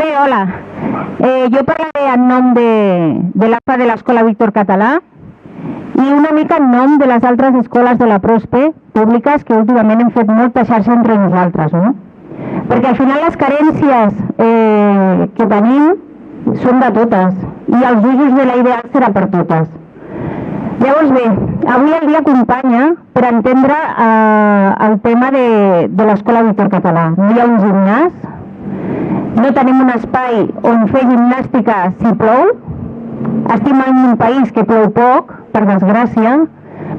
Bé, hola. Jo parlaré en nom de l'AFA de l'Escola Víctor Català i una mica en nom de les altres escoles de la Prospe públiques que últimament hem fet molta xarxa entre nosaltres, no? Perquè al final les carències que tenim són de totes i els usos de la ideal serà per totes. Llavors bé, avui el dia acompanya per entendre el tema de l'Escola Víctor Català. No hi ha un gimnàs, no tenim un espai on fer gimnàstica si plou. Estem en un país que plou poc, per desgràcia,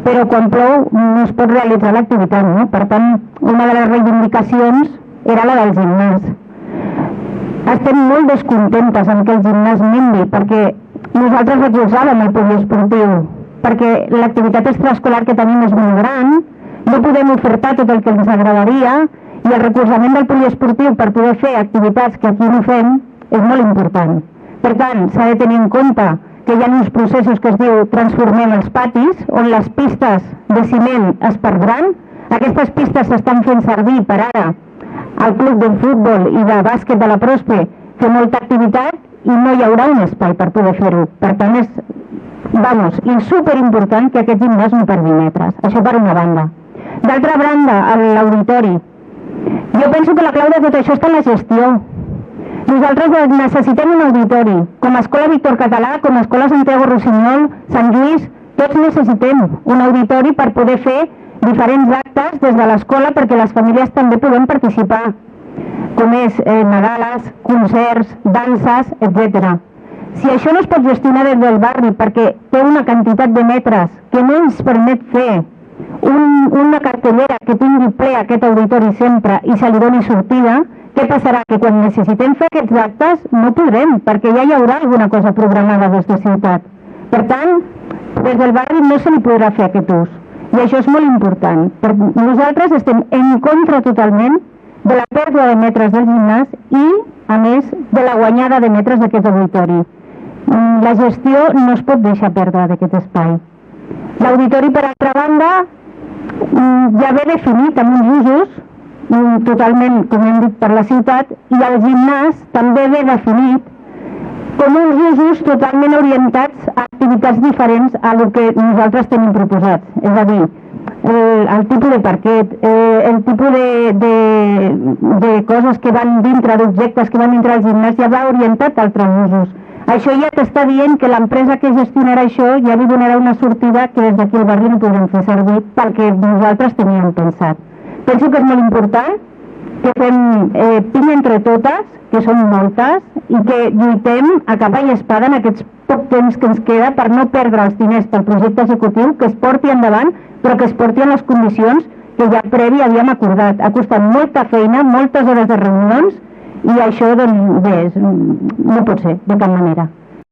però quan plou no es pot realitzar l'activitat, no? Per tant, una de les reivindicacions era la del gimnàs. Estem molt descontentes amb que el gimnàs minvi, perquè nosaltres recolzàvem el poliesportiu, perquè l'activitat extraescolar que tenim és molt gran, no podem ofertar tot el que ens agradaria, i el recolzament del poliesportiu per poder fer activitats que aquí no fem és molt important. Per tant, s'ha de tenir en compte que hi ha uns processos que es diu transformem els patis, on les pistes de ciment es perdran. Aquestes pistes s'estan fent servir per ara al club de futbol i de bàsquet de la Prospe fer molta activitat i no hi haurà un espai per poder fer-ho. Per tant, és superimportant que aquest gimnàs no perdi metres. Això per una banda. D'altra banda, l'auditori. Jo penso que la clau de tot això està en la gestió. Nosaltres necessitem un auditori. Com a Escola Víctor Català, com a Escola Santiago Rossinyol, Sant Lluís, tots necessitem un auditori per poder fer diferents actes des de l'escola perquè les famílies també puguem participar, com és nadales, concerts, danses, etc. Si això no es pot gestionar des del barri perquè té una quantitat de metres que no ens permet fer una cartellera que tingui ple aquest auditori sempre i se li doni sortida, què passarà? Que quan necessitem fer aquests actes no podrem, perquè ja hi haurà alguna cosa programada des de ciutat. Per tant, des del barri no se li podrà fer aquest ús. I això és molt important. Nosaltres estem en contra totalment de la pèrdua de metres del gimnàs i, a més, de la guanyada de metres d'aquest auditori. La gestió no es pot deixar perdre d'aquest espai. L'auditori, per altra banda, ja ve definit amb uns usos totalment, com hem dit, per la ciutat, i el gimnàs també ve definit com uns usos totalment orientats a activitats diferents a el que nosaltres tenim proposats. És a dir, el tipus de parquet, el tipus de coses que van dintre, d'objectes que van dintre del gimnàs, ja va orientat a altres usos. Això ja t'està dient que l'empresa que gestionarà això ja li donarà una sortida que des d'aquí al barri no podrem fer servir pel que nosaltres teníem pensat. Penso que és molt important que fem pinya entre totes, que són moltes, i que lluitem a capa i espada en aquests poc temps que ens queda per no perdre els diners pel projecte executiu, que es porti endavant, però que es porti en les condicions que ja previ havíem acordat. Ha costat molta feina, moltes hores de reunions, i això, doncs, bé, no pot ser, de cap manera.